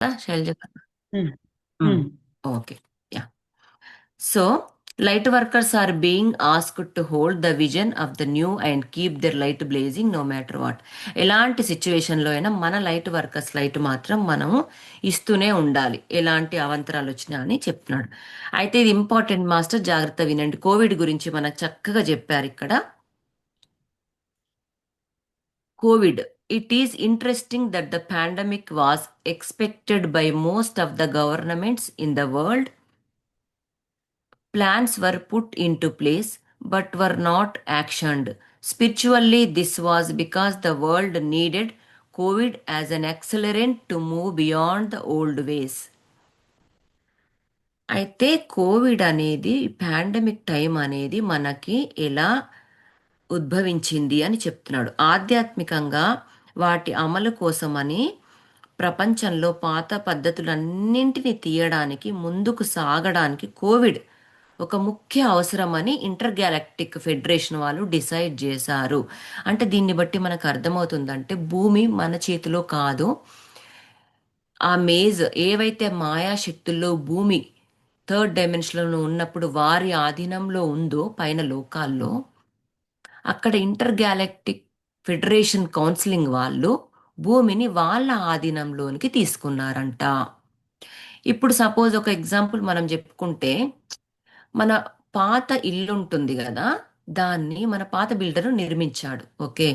Shailaja. Hmm. Hmm. Okay. Yeah. So light workers are being asked to hold the vision of the new and keep their light blazing no matter what. ఎలాంటి సిచ్యువేషన్లో అయినా మన light workers light మాత్రం మనము ఇస్తూనే ఉండాలి, ఎలాంటి అవాంతరాలు వచ్చినా అని చెప్తున్నాడు. అయితే ఇది ఇంపార్టెంట్ మాస్టర్, జాగ్రత్త వినండి. కోవిడ్ గురించి మనకు చక్కగా చెప్పారు ఇక్కడ. COVID. It is interesting that the pandemic was expected by most of the governments in the world. Plans were put into place but were not actioned. Spiritually, this was because the world needed COVID as an accelerant to move beyond the old ways. అయితే Covid అనేది, pandemic time అనేది మనకి ఎలా ఉద్భవించింది అని చెప్తున్నాడు. ఆధ్యాత్మికంగా వాటి అమలు కోసమని ప్రపంచంలో పాత పద్ధతులన్నింటినీ తీయడానికి, ముందుకు సాగడానికి కోవిడ్ ఒక ముఖ్య అవసరమని ఇంటర్ గ్యాలక్టిక్ ఫెడరేషన్ వాళ్ళు డిసైడ్ చేశారు. అంటే దీన్ని బట్టి మనకు అర్థమవుతుందంటే భూమి మన చేతిలో కాదు. ఆ మేజ్ ఏవైతే మాయాశక్తుల్లో భూమి థర్డ్ డైమెన్షన్లో ఉన్నప్పుడు వారి ఆధీనంలో ఉందో పైన లోకాల్లో, అక్కడ ఇంటర్ గ్యాలక్టిక్ ఫెడరేషన్ కౌన్సిలింగ్ వాళ్ళు భూమిని వాళ్ళ ఆధీనంలోనికి తీసుకున్నారంట. ఇప్పుడు సపోజ్ ఒక ఎగ్జాంపుల్ మనం చెప్పుకుంటే, మన పాత ఇల్లు ఉంటుంది కదా, దాన్ని మన పాత బిల్డర్ నిర్మించాడు. ఓకే.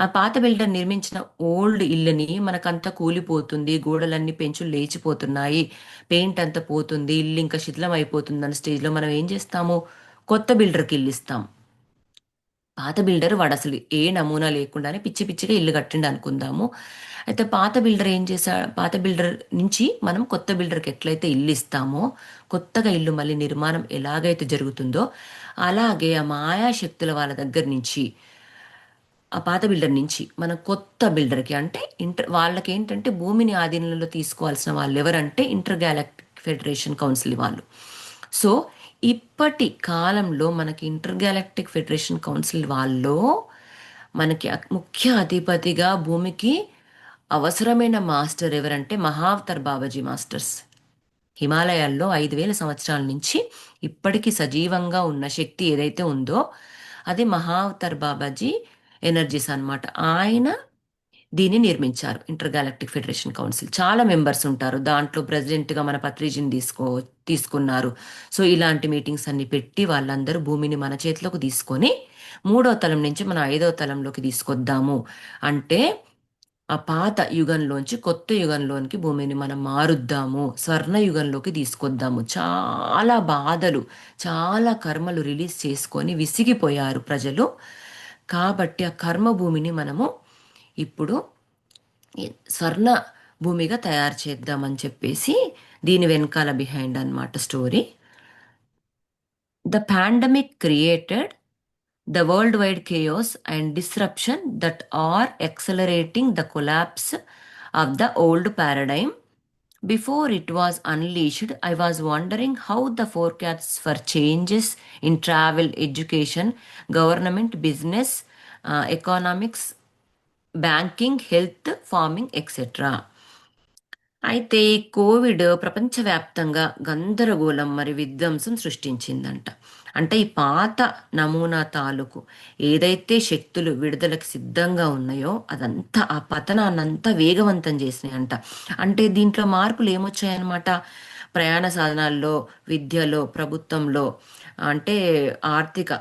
ఆ పాత బిల్డర్ నిర్మించిన ఓల్డ్ ఇల్లుని మనకంతా కూలిపోతుంది, గోడలన్నీ పెంచులు లేచిపోతున్నాయి, పెయింట్ అంతా పోతుంది, ఇల్లు ఇంకా శిథిలం అయిపోతుంది అన్న స్టేజ్లో మనం ఏం చేస్తాము? కొత్త బిల్డర్కి ఇల్లు ఇస్తాం. పాత బిల్డర్ వాడు అసలు ఏ నమూనా లేకుండానే పిచ్చి పిచ్చిగా ఇల్లు కట్టిండు అనుకుందాము. అయితే పాత బిల్డర్ ఏం చేశాడు? పాత బిల్డర్ నుంచి మనం కొత్త బిల్డర్కి ఎట్లయితే ఇల్లు ఇస్తామో, కొత్తగా ఇల్లు మళ్ళీ నిర్మాణం ఎలాగైతే జరుగుతుందో, అలాగే ఆ మాయాశక్తుల వాళ్ళ దగ్గర నుంచి, ఆ పాత బిల్డర్ నుంచి మనం కొత్త బిల్డర్కి, అంటే వాళ్ళకి ఏంటంటే భూమిని ఆధీనంలో తీసుకోవాల్సిన వాళ్ళు ఎవరంటే ఇంటర్ గ్యాలక్టిక్ ఫెడరేషన్ కౌన్సిల్ వాళ్ళు. సో ఇప్పటి కాలంలో మనకి ఇంటర్ గ్యాలక్టిక్ ఫెడరేషన్ కౌన్సిల్ వాళ్ళు మనకి ముఖ్య అధిపతిగా భూమికి అవసరమైన మాస్టర్ ఎవరంటే మహావతార్ బాబాజీ మాస్టర్స్. హిమాలయాల్లో 5,000 సంవత్సరాల నుంచి ఇప్పటికీ సజీవంగా ఉన్న శక్తి ఏదైతే ఉందో అది మహావతార్ బాబాజీ ఎనర్జీస్ అన్నమాట. ఆయన దీన్ని నిర్మించారు. ఇంటర్ గ్యాలక్టిక్ ఫెడరేషన్ కౌన్సిల్ చాలా మెంబర్స్ ఉంటారు. దాంట్లో ప్రెసిడెంట్గా మన పత్రిజీని తీసుకున్నారు. సో ఇలాంటి మీటింగ్స్ అన్ని పెట్టి వాళ్ళందరూ భూమిని మన చేతిలోకి తీసుకొని మూడో తలం నుంచి మన ఐదో తలంలోకి తీసుకొద్దాము అంటే, ఆ పాత యుగంలోంచి కొత్త యుగంలోనికి భూమిని మనం మారుద్దాము, స్వర్ణ యుగంలోకి తీసుకొద్దాము. చాలా బాధలు, చాలా కర్మలు రిలీజ్ చేసుకొని విసిగిపోయారు ప్రజలు. కాబట్టి ఆ కర్మ భూమిని మనము ఇప్పుడు స్వర్ణ భూమిగా తయారు చేద్దామని చెప్పేసి దీని వెనకాల బిహైండ్ అన్నమాట story. The pandemic created the worldwide chaos and disruption that are accelerating the collapse of the old paradigm. Before it was unleashed, I was wondering how the forecasts for changes in travel, education, government, business, economics, banking, health, farming, etc. అయితే ఈ Covid ప్రపంచవ్యాప్తంగా గందరగోళం మరి విధ్వంసం సృష్టించిందంట. అంటే ఈ పాత నమూనా తాలూకు ఏదైతే శక్తులు విడుదలకు సిద్ధంగా ఉన్నాయో అదంతా, ఆ పతనాన్నంతా వేగవంతం చేసినాయంట. అంటే దీంట్లో మార్పులు ఏమొచ్చాయన్నమాట? ప్రయాణ సాధనాల్లో, విద్యలో, ప్రభుత్వంలో, అంటే ఆర్థిక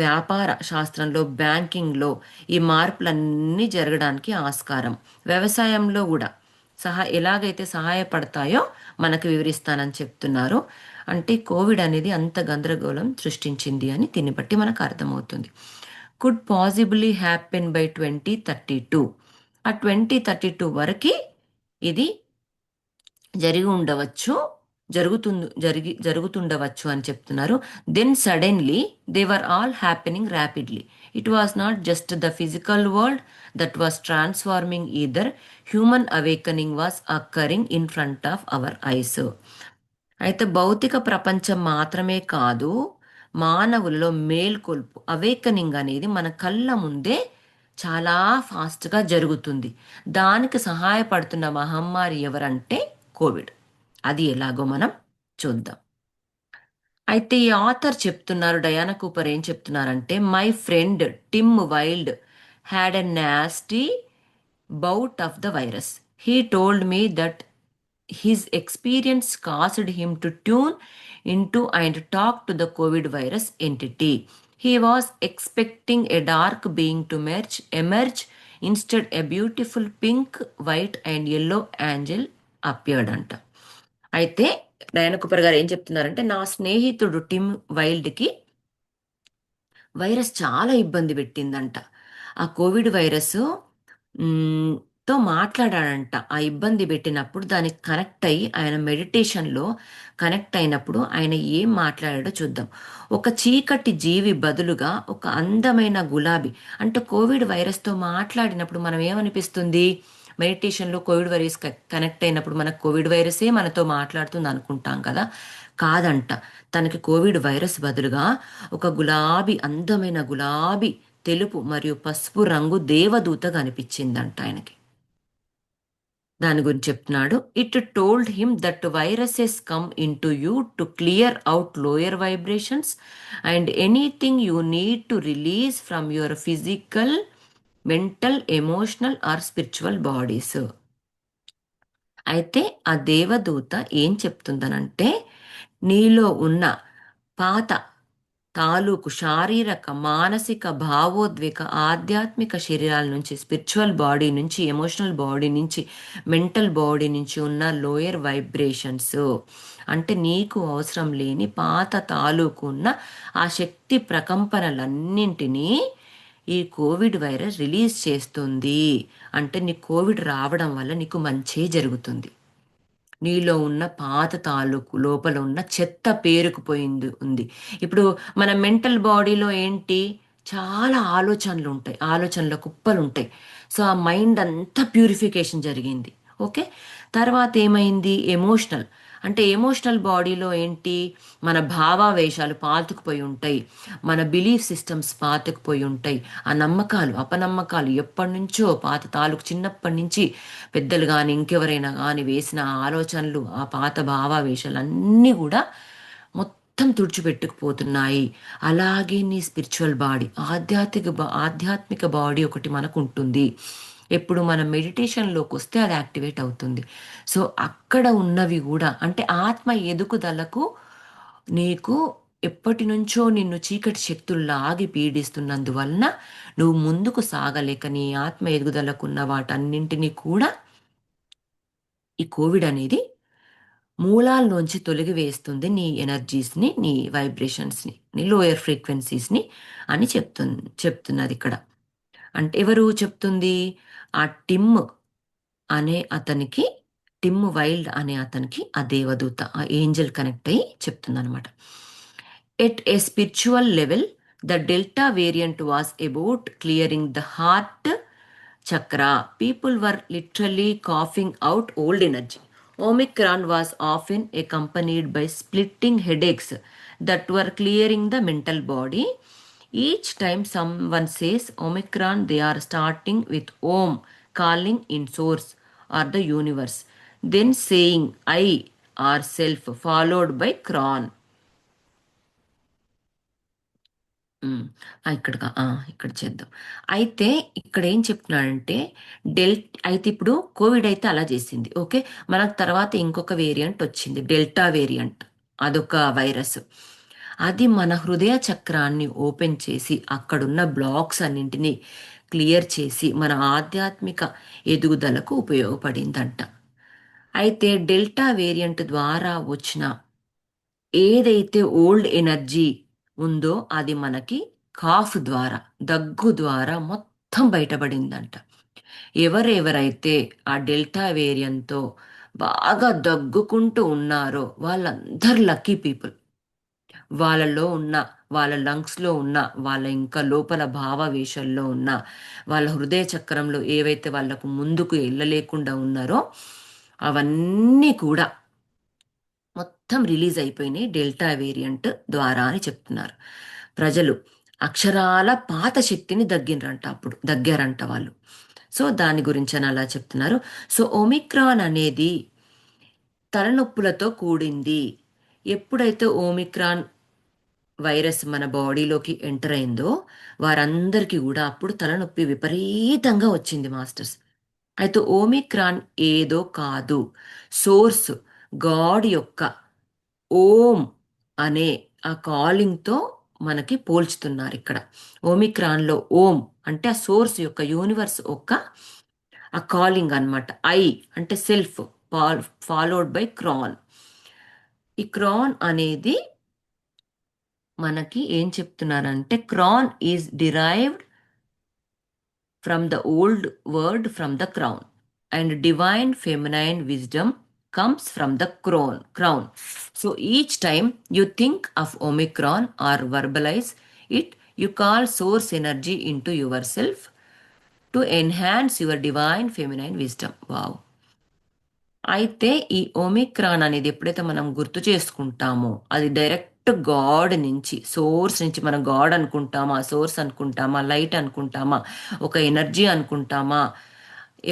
వ్యాపార శాస్త్రంలో, బ్యాంకింగ్లో ఈ మార్పులన్నీ జరగడానికి ఆస్కారం. వ్యవసాయంలో కూడా ఎలాగైతే సహాయపడతాయో మనకు వివరిస్తానని చెప్తున్నారు. అంటే కోవిడ్ అనేది అంత గందరగోళం సృష్టించింది అని దీన్ని బట్టి మనకు అర్థమవుతుంది. Could possibly happen by 2032. ఆ 2032 వరకు ఇది జరిగి ఉండవచ్చు, జరుగుతుండవచ్చు అని చెప్తున్నారు. Then suddenly they were all happening rapidly. It was not just the physical world that was transforming either, human awakening was occurring in front of our eyes. అయితే భౌతిక ప్రపంచం మాత్రమే కాదు, మానవులలో మేల్కొల్పు, అవేకనింగ్ అనేది మన కళ్ళ ముందే చాలా ఫాస్ట్గా జరుగుతుంది. దానికి సహాయపడుతున్న మహమ్మారి ఎవరంటే కోవిడ్. అది ఎలాగో మనం చూద్దాం. అయితే ఈ ఆథర్ చెప్తున్నారు, డయానా కూపర్ ఏం చెప్తున్నారంటే, my friend Tim Wilde had a nasty bout of the virus. He told me that his experience caused him to tune into and talk to the COVID virus entity. He was expecting a dark being to emerge. Instead, a beautiful pink, white, and yellow angel appeared అంట. అయితే Diana కుపర్ గారు ఏం చెప్తున్నారంటే, నా స్నేహితుడు Tim వైల్డ్కి virus చాలా ఇబ్బంది పెట్టిందంట. ఆ కోవిడ్ వైరస్ తో మాట్లాడాడంట. ఆ ఇబ్బంది పెట్టినప్పుడు దానికి కనెక్ట్ అయ్యి ఆయన మెడిటేషన్లో కనెక్ట్ అయినప్పుడు ఆయన ఏం మాట్లాడాడో చూద్దాం. ఒక చీకటి జీవి బదులుగా ఒక అందమైన గులాబీ. అంటే కోవిడ్ వైరస్తో మాట్లాడినప్పుడు మనం ఏమనిపిస్తుంది? మెడిటేషన్లో కోవిడ్ వైరస్ కనెక్ట్ అయినప్పుడు మనకు కోవిడ్ వైరసే మనతో మాట్లాడుతుంది అనుకుంటాం కదా. కాదంట. తనకి కోవిడ్ వైరస్ బదులుగా ఒక గులాబీ, అందమైన గులాబీ, తెలుపు మరియు పసుపు రంగు దేవదూత కనిపించిందంట ఆయనకి. దాని గురించి చెప్తున్నాడు. It told him that viruses come in to you to clear out lower vibrations and anything you need to release from your physical, mental, emotional are spiritual bodies. అయితే ఆ దేవదూత ఏం చెప్తుందనంటే, నీలో ఉన్న పాత తాలూకు శారీరక, మానసిక, భావోద్వేగ, ఆధ్యాత్మిక శరీరాల నుంచి, స్పిరిచువల్ బాడీ నుంచి, ఎమోషనల్ బాడీ నుంచి, మెంటల్ బాడీ నుంచి ఉన్న లోయర్ వైబ్రేషన్స్, అంటే నీకు అవసరం లేని పాత తాలూకు ఉన్న ఆ శక్తి ప్రకంపనలన్నింటినీ ఈ కోవిడ్ వైరస్ రిలీజ్ చేస్తుంది. అంటే నీ కోవిడ్ రావడం వల్ల నీకు మంచే జరుగుతుంది. నీలో ఉన్న పాత తాలూకు లోపల ఉన్న చెత్త పేరుకుపోయింది ఉంది. ఇప్పుడు మన మెంటల్ బాడీలో ఏంటి, చాలా ఆలోచనలు ఉంటాయి, ఆలోచనల కుప్పలు ఉంటాయి. సో ఆ మైండ్ అంతా ప్యూరిఫికేషన్ జరిగింది. ఓకే. తర్వాత ఏమైంది, ఎమోషనల్. అంటే ఎమోషనల్ బాడీలో ఏంటి, మన భావావేశాలు పాతుకుపోయి ఉంటాయి, మన బిలీఫ్ సిస్టమ్స్ పాతుకుపోయి ఉంటాయి, ఆ నమ్మకాలు అపనమ్మకాలు ఎప్పటి నుంచో పాత తాలూకు చిన్నప్పటి నుంచి పెద్దలు కానీ ఇంకెవరైనా కానీ వేసిన ఆలోచనలు, ఆ పాత భావావేశాలు అన్నీ కూడా మొత్తం తుడిచిపెట్టుకుపోతున్నాయి. అలాగే నీ స్పిరిచువల్ బాడీ, ఆధ్యాత్మిక బాడీ ఒకటి మనకు ఉంటుంది. ఎప్పుడు మనం మెడిటేషన్లోకి వస్తే అది యాక్టివేట్ అవుతుంది. సో అక్కడ ఉన్నవి కూడా, అంటే ఆత్మ ఎదుగుదలకు నీకు ఎప్పటి నుంచో నిన్ను చీకటి శక్తులు లాగి పీడిస్తున్నందువలన నువ్వు ముందుకు సాగలేక నీ ఆత్మ ఎదుగుదలకున్న వాటన్నింటినీ కూడా ఈ కోవిడ్ అనేది మూలాల్లోంచి తొలగివేస్తుంది, నీ ఎనర్జీస్ని, నీ వైబ్రేషన్స్ని, నీ లోయర్ ఫ్రీక్వెన్సీస్ని అని చెప్తున్నది ఇక్కడ. అంటే ఎవరు చెప్తుంది? ఆ టిమ్ అనే అతనికి, టిమ్ వైల్డ్ అనే అతనికి ఆ దేవదూత, ఆ ఏంజల్ కనెక్ట్ అయ్యి చెప్తుంది అనమాట. At a spiritual level the delta variant was about clearing the heart chakra. People were literally coughing out old energy. Omicron was often accompanied by splitting headaches that were clearing the mental body. Each time someone says Omicron, they are starting with Om, calling in source or the universe, then saying I or self, followed by Cron. ఇక్కడ చేద్దాం. అయితే ఇక్కడ ఏం చెప్తున్నాడంటే, అయితే ఇప్పుడు Covid అయితే అలా చేసింది. ఓకే. మనకు తర్వాత ఇంకొక వేరియంట్ వచ్చింది, డెల్టా వేరియంట్. అదొక వైరస్. అది మన హృదయ చక్రాన్ని ఓపెన్ చేసి అక్కడున్న బ్లాక్స్ అన్నింటినీ క్లియర్ చేసి మన ఆధ్యాత్మిక ఎదుగుదలకు ఉపయోగపడిందంట. అయితే డెల్టా వేరియంట్ ద్వారా వచ్చిన ఏదైతే ఓల్డ్ ఎనర్జీ ఉందో అది మనకి కాఫ్ ద్వారా, దగ్గు ద్వారా మొత్తం బయటపడిందంట. ఎవరెవరైతే ఆ డెల్టా వేరియంట్తో బాగా దగ్గుకుంటూ ఉన్నారో వాళ్ళందరూ లక్కీ పీపుల్. వాళ్ళలో ఉన్న, వాళ్ళ లంగ్స్లో ఉన్న, వాళ్ళ ఇంకా లోపల భావవేశంలో ఉన్న, వాళ్ళ హృదయ చక్రంలో ఏవైతే వాళ్ళకు ముందుకు వెళ్ళలేకుండా ఉన్నారో అవన్నీ కూడా మొత్తం రిలీజ్ అయిపోయినాయి డెల్టా వేరియంట్ ద్వారా అని చెప్తున్నారు. ప్రజలు అక్షరాల పాత శక్తిని దగ్గారంట వాళ్ళు. సో దాని గురించి అని అలా చెప్తున్నారు. సో ఒమిక్రాన్ అనేది తలనొప్పులతో కూడింది. ఎప్పుడైతే ఓమిక్రాన్ వైరస్ మన బాడీలోకి ఎంటర్ అయిందో వారందరికీ కూడా అప్పుడు తలనొప్పి విపరీతంగా వచ్చింది మాస్టర్స్. అయితే ఓమిక్రాన్ ఏదో కాదు, సోర్స్ గాడ్ యొక్క ఓం అనే ఆ కాలింగ్తో మనకి పోల్చుతున్నారు ఇక్కడ. ఓమిక్రాన్లో ఓం అంటే ఆ సోర్స్ యొక్క యూనివర్స్ యొక్క ఆ కాలింగ్ అన్నమాట. ఐ అంటే సెల్ఫ్, ఫాలోడ్ బై క్రాన్. ఈ క్రాన్ అనేది మనకి ఏం చెప్తున్నారంటే crone is derived from the old word from the crown and divine feminine wisdom comes from the crown. So each time you think of Omicron or verbalize it, you call source energy into yourself to enhance your divine feminine wisdom. Wow. అయితే ఈ Omicron అనేది ఎప్పుడైతే మనం గుర్తు చేసుకుంటామో అది direct God నుంచి, source నుంచి. మనం గాడ్ అనుకుంటామా, సోర్స్ అనుకుంటామా, లైట్ అనుకుంటామా, ఒక ఎనర్జీ అనుకుంటామా,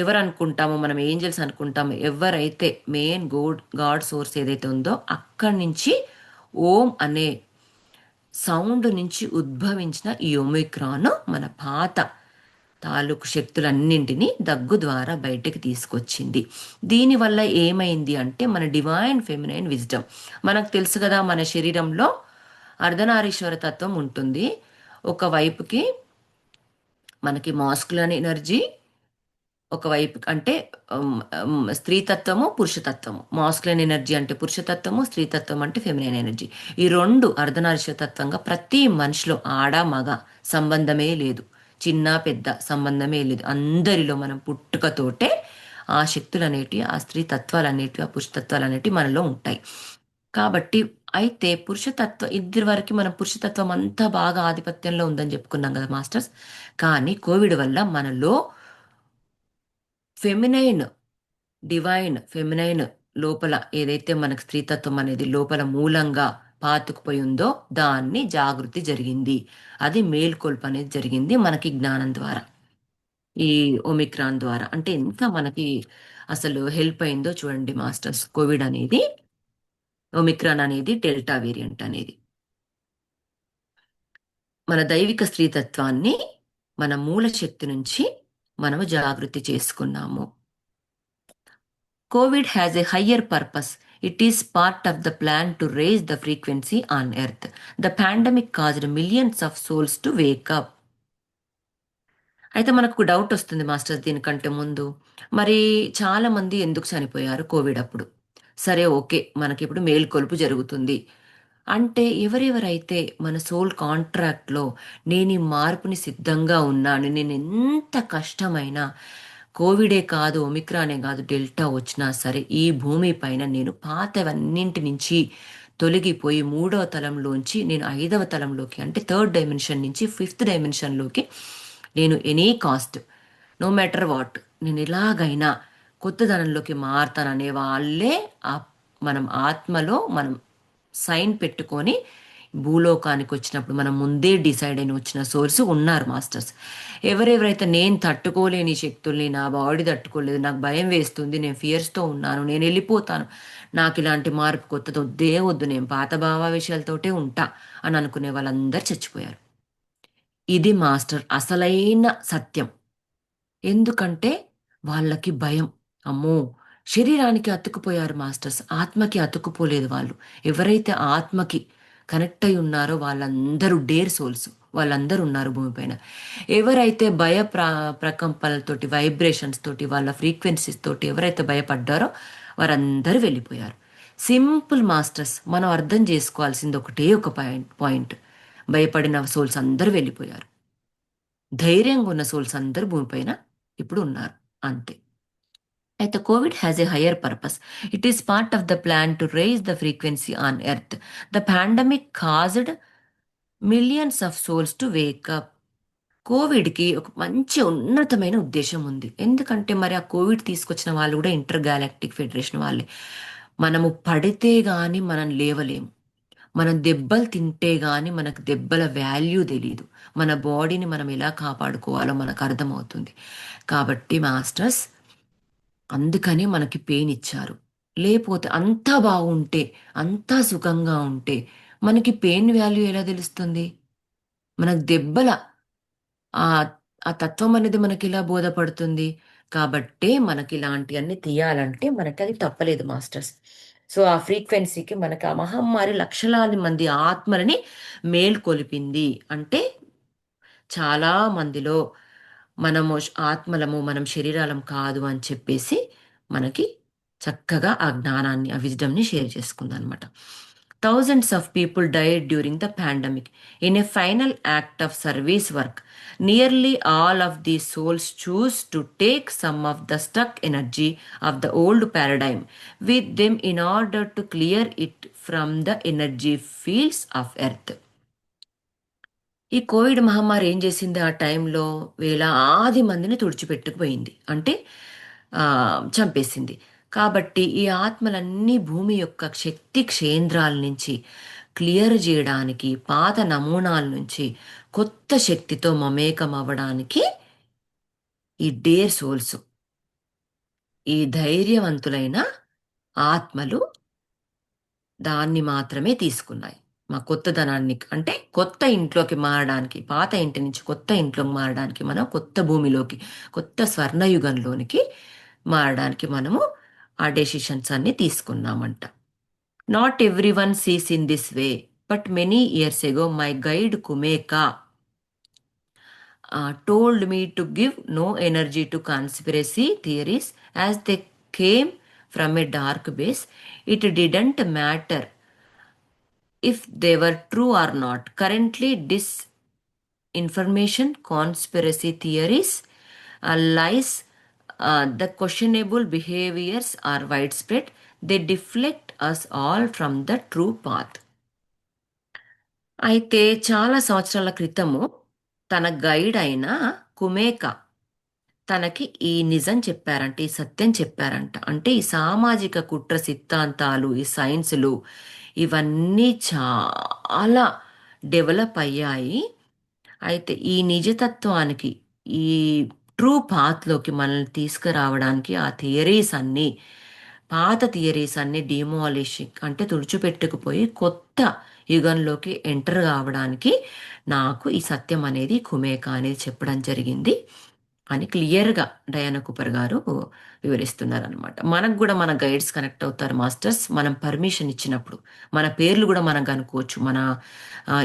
ఎవరు అనుకుంటామో, మనం ఏంజల్స్ అనుకుంటామో, ఎవరైతే మెయిన్ గాడ్ సోర్స్ ఏదైతే ఉందో అక్కడి నుంచి ఓం అనే సౌండ్ నుంచి ఉద్భవించిన ఈ ఒమిక్రాన్ మన పాత తాలూకు శక్తులన్నింటినీ దగ్గు ద్వారా బయటకు తీసుకొచ్చింది. దీనివల్ల ఏమైంది అంటే మన డివైన్ ఫెమినైన్ విజ్డమ్, మనకు తెలుసు కదా మన శరీరంలో అర్ధనారీశ్వర తత్వం ఉంటుంది. ఒకవైపుకి మనకి మాస్కులర్ ఎనర్జీ, ఒకవైపు అంటే స్త్రీతత్వము పురుషతత్వము. మాస్కులైన్ ఎనర్జీ అంటే పురుషతత్వము, స్త్రీతత్వం అంటే ఫెమినైన్ ఎనర్జీ. ఈ రెండు అర్ధనారీశ్వర తత్వంగా ప్రతి మనిషిలో ఆడ మగ సంబంధమే లేదు, చిన్న పెద్ద సంబంధమే లేదు. అందరిలో మనం పుట్టుకతోటే ఆ శక్తులు అనేటివి, ఆ స్త్రీ తత్వాలు అనేటివి, ఆ పురుషతత్వాలు అనేటివి మనలో ఉంటాయి. కాబట్టి అయితే పురుషతత్వం ఇద్దరి వరకు మనం పురుషతత్వం అంతా బాగా ఆధిపత్యంలో ఉందని చెప్పుకున్నాం కదా మాస్టర్స్. కానీ కోవిడ్ వల్ల మనలో ఫెమినైన్, డివైన్ ఫెమినైన్ లోపల ఏదైతే మనకు స్త్రీతత్వం అనేది లోపల మూలంగా పాతుకుపోయి ఉందో దాన్ని జాగృతి జరిగింది. అది మేల్కొల్పు అనేది జరిగింది మనకి జ్ఞానం ద్వారా, ఈ ఒమిక్రాన్ ద్వారా. అంటే ఎంత మనకి అసలు హెల్ప్ అయిందో చూడండి మాస్టర్స్. కోవిడ్ అనేది, ఒమిక్రాన్ అనేది, డెల్టా వేరియంట్ అనేది మన దైవిక స్త్రీతత్వాన్ని మన మూల శక్తి నుంచి మనము జాగృతి చేసుకున్నాము. COVID has a higher purpose. It is part of the plan to raise the frequency on earth. The pandemic caused millions of souls to wake up. అయితే మనకు డౌట్ వస్తుంది మాస్టర్స్ దీనికంటే ముందు. మరి చాలా మంది ఎందుకు చనిపోయారు కోవిడ్ అప్పుడు? సరే, ఓకే, మనకి ఇప్పుడు మేల్కొలుపు జరుగుతుంది అంటే ఎవరెవరైతే మన సోల్ కాంట్రాక్ట్లో నేను ఈ మార్పుని సిద్ధంగా ఉన్నాను, నేను ఎంత కష్టమైనా, కోవిడే కాదు, ఒమిక్రానే కాదు, డెల్టా వచ్చినా సరే ఈ భూమి పైన నేను పాతవన్నింటి నుంచి తొలగిపోయి మూడవ తలంలోంచి నేను ఐదవ తలంలోకి అంటే థర్డ్ డైమెన్షన్ నుంచి ఫిఫ్త్ డైమెన్షన్లోకి నేను any cost, no matter what, నేను ఎలాగైనా కొత్తదనంలోకి మారుతాననే వాళ్ళే మనం ఆత్మలో మనం సైన్ పెట్టుకొని భూలోకానికి వచ్చినప్పుడు మనం ముందే డిసైడ్ అయిన వచ్చిన సోర్స్ ఉన్నారు మాస్టర్స్. ఎవరెవరైతే నేను తట్టుకోలేని శక్తుల్ని, నా బాడీ తట్టుకోలేదు, నాకు భయం వేస్తుంది, నేను ఫియర్స్తో ఉన్నాను, నేను వెళ్ళిపోతాను, నాకు ఇలాంటి మార్పు కొత్తది వద్దే వద్దు, నేను పాత భావావేశాలతోటే ఉంటా అని అనుకునే వాళ్ళందరూ చచ్చిపోయారు. ఇది మాస్టర్ అసలైన సత్యం. ఎందుకంటే వాళ్ళకి భయం. అమ్మో, శరీరానికి అతుక్కుపోయారు మాస్టర్స్, ఆత్మకి అతుక్కుపోలేదు వాళ్ళు. ఎవరైతే ఆత్మకి కనెక్ట్ అయి ఉన్నారో వాళ్ళందరూ డేర్ సోల్స్, వాళ్ళందరూ ఉన్నారు భూమిపైన. ఎవరైతే ప్రకంపనలతోటి, వైబ్రేషన్స్ తోటి, వాళ్ళ ఫ్రీక్వెన్సీస్ తోటి ఎవరైతే భయపడ్డారో వారందరూ వెళ్ళిపోయారు. సింపుల్ మాస్టర్స్, మనం అర్థం చేసుకోవాల్సింది ఒకటే ఒక పాయింట్. భయపడిన సోల్స్ అందరూ వెళ్ళిపోయారు. ధైర్యంగా ఉన్న సోల్స్ అందరూ భూమిపైన ఇప్పుడు ఉన్నారు, అంతే. అయితే COVID has a higher purpose. It is part of the plan to raise the frequency on earth. The pandemic caused millions of souls to wake up. కోవిడ్కి ఒక మంచి ఉన్నతమైన ఉద్దేశం ఉంది. ఎందుకంటే మరి ఆ కోవిడ్ తీసుకొచ్చిన వాళ్ళు కూడా ఇంటర్ గ్యాలక్టిక్ ఫెడరేషన్ వాళ్ళే. మనము పడితే గాని మనం లేవలేము, మనం దెబ్బలు తింటే గాని మనకు దెబ్బల వాల్యూ తెలీదు, మన బాడీని మనం ఎలా కాపాడుకోవాలో మనకు అర్థమవుతుంది. కాబట్టి మాస్టర్స్ అందుకని మనకి పెయిన్ ఇచ్చారు. లేపోతే అంతా బాగుంటే, అంతా సుఖంగా ఉంటే మనకి పెయిన్ వాల్యూ ఎలా తెలుస్తుంది? మనకు దెబ్బల ఆ ఆ తత్వం అనేది మనకి ఇలా బోధపడుతుంది. కాబట్టే మనకి ఇలాంటివన్నీ తీయాలంటే మనకి అది తప్పలేదు మాస్టర్స్. సో ఆ ఫ్రీక్వెన్సీకి మనకి ఆ మహమ్మారి లక్షలాది మంది ఆత్మలని మేల్కొలిపింది. అంటే చాలా మందిలో మనము ఆత్మలము, మనం శరీరాలం కాదు అని చెప్పేసి మనకి చక్కగా ఆ జ్ఞానాన్ని, ఆ విజ్డమ్ని షేర్ చేసుకుందనమాట. Thousands of people died during the pandemic in a final act of service work. Nearly all of the souls choose to take some of the stuck energy of the old paradigm with them in order to clear it from the energy fields of earth. ఈ Covid మహమ్మారి ఏం చేసింది ఆ టైంలో? వేలాది మందిని తుడిచిపెట్టుకుపోయింది. అంటే ఆ, చంపేసింది. కాబట్టి ఈ ఆత్మలన్నీ భూమి యొక్క శక్తి క్షేంద్రాల నుంచి క్లియర్ చేయడానికి, పాత నమూనాల నుంచి కొత్త శక్తితో మమేకం అవ్వడానికి ఈ డేర్ సోల్స్, ఈ ధైర్యవంతులైన ఆత్మలు దాన్ని మాత్రమే తీసుకున్నాయి. మా కొత్తదనాన్ని, అంటే కొత్త ఇంట్లోకి మారడానికి, పాత ఇంటి నుంచి కొత్త ఇంట్లోకి మారడానికి, మనం కొత్త భూమిలోకి, కొత్త స్వర్ణయుగంలోనికి మారడానికి మనము ఆ డెసిషన్స్ అన్ని తీసుకున్నామంట. Not every one sees in this way, but many years ago my guide Kumeka told me to give no energy to conspiracy theories as they came from a dark base. It didn't matter if they were true or not. Currently, disinformation, conspiracy theories, lies, the questionable behaviors are widespread. They deflect us all from the true path. అయితే చాలా సంవత్సరాల క్రితము తన guide అయిన కుమేక తనకి ఈ నిజం చెప్పారంట, ఈ సత్యం చెప్పారంట. అంటే ఈ సామాజిక కుట్ర సిద్ధాంతాలు, ఈ సైన్సులు ఇవన్నీ చాలా డెవలప్ అయ్యాయి. అయితే ఈ నిజతత్వానికి, ఈ ట్రూ పాత్లోకి మనల్ని తీసుకురావడానికి ఆ థియరీస్ అన్నీ, పాత థియరీస్ అన్నీ డిమాలిష్, అంటే తుడిచిపెట్టుకుపోయి కొత్త యుగంలోకి ఎంటర్ కావడానికి నాకు ఈ సత్యం అనేది, కుమేక అనేది చెప్పడం జరిగింది అని క్లియర్గా డయానా కూపర్ గారు వివరిస్తున్నారనమాట. మనకు కూడా మన గైడ్స్ కనెక్ట్ అవుతారు మాస్టర్స్, మనం పర్మిషన్ ఇచ్చినప్పుడు. మన పేర్లు కూడా మనం కనుక్కోవచ్చు. మన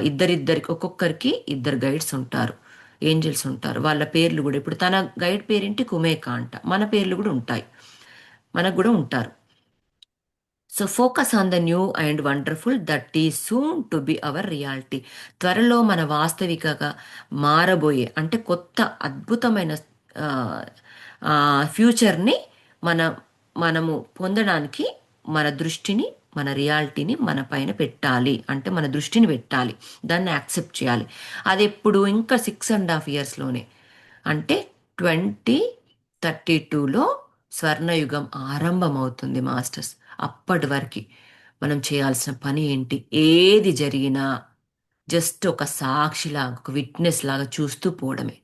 ఇద్దరిద్దరికి, ఒక్కొక్కరికి ఇద్దరు గైడ్స్ ఉంటారు, ఏంజల్స్ ఉంటారు. వాళ్ళ పేర్లు కూడా, ఇప్పుడు తన గైడ్ పేరేంటి? కుమేక అంట. మన పేర్లు కూడా ఉంటాయి, మనకు కూడా ఉంటారు. So focus on the new and wonderful that is soon to be our reality. త్వరలో మన వాస్తవికగా మారబోయే, అంటే కొత్త అద్భుతమైన ఫ్యూచర్ని మన మనము పొందడానికి మన దృష్టిని, మన రియాలిటీని మన పైన పెట్టాలి. అంటే మన దృష్టిని పెట్టాలి, దాన్ని యాక్సెప్ట్ చేయాలి. అది ఎప్పుడు? ఇంకా 6.5 yearsలోనే, అంటే 2032లో స్వర్ణయుగం ఆరంభమవుతుంది మాస్టర్స్. అప్పటి వరకు మనం చేయాల్సిన పని ఏంటి? ఏది జరిగినా జస్ట్ ఒక సాక్షిలాగా, ఒక విట్నెస్ లాగా చూస్తూ పోవడమే.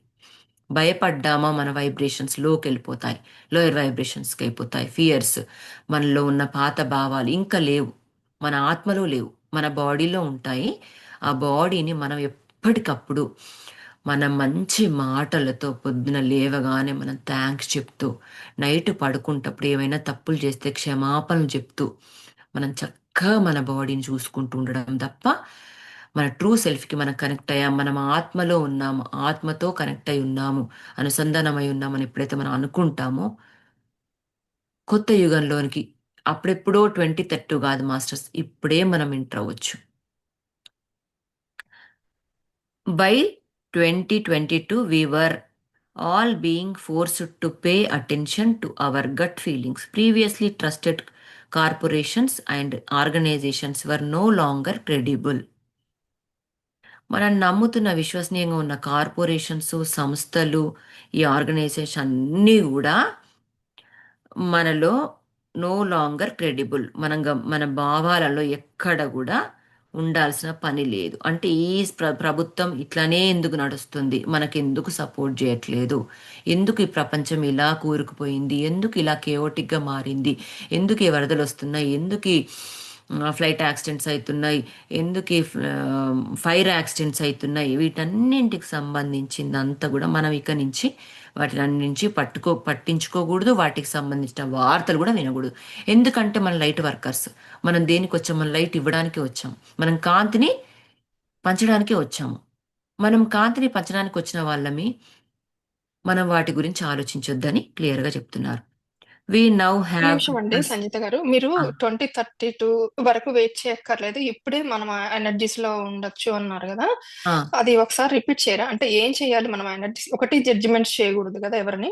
భయపడ్డామా మన వైబ్రేషన్స్ లోకి వెళ్ళిపోతాయి, లోయర్ వైబ్రేషన్స్కి అయిపోతాయి. ఫియర్స్, మనలో ఉన్న పాత భావాలు ఇంకా లేవు, మన ఆత్మలో లేవు, మన బాడీలో ఉంటాయి. ఆ బాడీని మనం ఎప్పటికప్పుడు మన మంచి మాటలతో, పొద్దున లేవగానే మనం థ్యాంక్స్ చెప్తూ, నైట్ పడుకుంటప్పుడు ఏమైనా తప్పులు చేస్తే క్షమాపణలు చెప్తూ, మనం చక్కగా మన బాడీని చూసుకుంటూ ఉండడం తప్ప, మన ట్రూ సెల్ఫ్కి మనం కనెక్ట్ అయ్యాం, మనం ఆత్మలో ఉన్నాము, ఆత్మతో కనెక్ట్ అయి ఉన్నాము, అనుసంధానమై ఉన్నామని ఎప్పుడైతే మనం అనుకుంటామో కొత్త యుగంలోనికి, అప్పుడెప్పుడో 2032 కాదు మాస్టర్స్, ఇప్పుడే మనం ఎంటర్ అవ్వచ్చు. By 2022 we were all being forced to pay attention to our gut feelings. Previously trusted corporations and organizations were no longer credible. మనం నమ్ముతున్న, విశ్వసనీయంగా ఉన్న కార్పొరేషన్స్, సంస్థలు, ఈ ఆర్గనైజేషన్ అన్నీ కూడా మనలో నో లాంగర్ క్రెడిబుల్. మన భావాలలో ఎక్కడ కూడా ఉండాల్సిన పని లేదు. అంటే ఈ ప్రభుత్వం ఇట్లానే ఎందుకు నడుస్తుంది, మనకెందుకు సపోర్ట్ చేయట్లేదు, ఎందుకు ఈ ప్రపంచం ఇలా కూరుకుపోయింది, ఎందుకు ఇలా కేవటిక్గా మారింది, ఎందుకు ఈ వరదలు వస్తున్నాయి, ఎందుకు ఈ ఫ్లైట్ యాక్సిడెంట్స్ అవుతున్నాయి, ఎందుకు ఈ ఫైర్ యాక్సిడెంట్స్ అవుతున్నాయి, వీటన్నింటికి సంబంధించిందంతా కూడా మనం ఇక నుంచి వాటినన్నించి పట్టించుకోకూడదు. వాటికి సంబంధించిన వార్తలు కూడా వినకూడదు. ఎందుకంటే మన లైట్ వర్కర్స్, మనం దేనికి వచ్చాం? మన లైట్ ఇవ్వడానికి వచ్చాం, మనం కాంతిని పంచడానికి వచ్చాము. మనం కాంతిని పంచడానికి వచ్చిన వాళ్ళమి, మనం వాటి గురించి ఆలోచించొద్దని క్లియర్గా చెప్తున్నారు. వి నౌ ఒక్క హ్యావ్ నిమిషం అండి సంగీత గారు. మీరు 2032 వరకు వెయిట్ చేయక్కర్లేదు. ఇప్పుడే మనం ఎనర్జీస్ లో ఉండొచ్చు అన్నారు కదా. అది ఒకసారి రిపీట్ చేయరా? అంటే ఏం చేయాలి మనం ఎనర్జీస్? ఒకటి జడ్జిమెంట్స్ చేయకూడదు కదా ఎవరిని.